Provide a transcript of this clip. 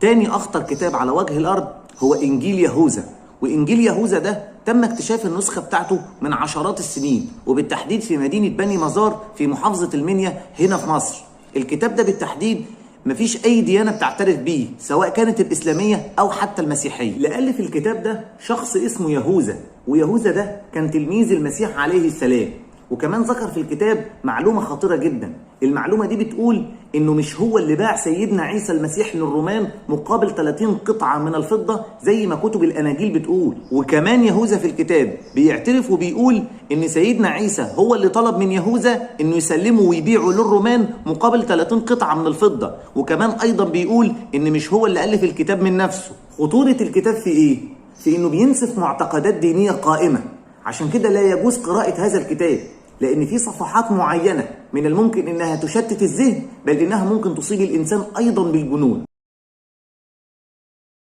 تاني أخطر كتاب على وجه الأرض هو إنجيل يهوذا. وإنجيل يهوذا ده تم اكتشاف النسخة بتاعته من عشرات السنين، وبالتحديد في مدينة بني مزار في محافظة المنيا هنا في مصر. الكتاب ده بالتحديد مفيش أي ديانة بتعترف بيه، سواء كانت الإسلامية أو حتى المسيحية. اللي ألف الكتاب ده شخص اسمه يهوذا، ويهوذا ده كان تلميذ المسيح عليه السلام. وكمان ذكر في الكتاب معلومة خطيرة جدا. المعلومة دي بتقول إنه مش هو اللي باع سيدنا عيسى المسيح للرومان مقابل 30 قطعة من الفضة زي ما كتب الأناجيل بتقول. وكمان يهوذا في الكتاب بيعترف وبيقول إن سيدنا عيسى هو اللي طلب من يهوذا إنه يسلمه ويبيعه للرومان مقابل 30 قطعة من الفضة. وكمان أيضا بيقول إن مش هو اللي ألف الكتاب من نفسه. خطورة الكتاب في إيه؟ في إنه بينسف معتقدات دينية قائمة. عشان كده لا يجوز قراءة هذا الكتاب، لأن في صفحات معينة من الممكن إنها تشتت الذهن، بل إنها ممكن تصيب الإنسان أيضا بالجنون.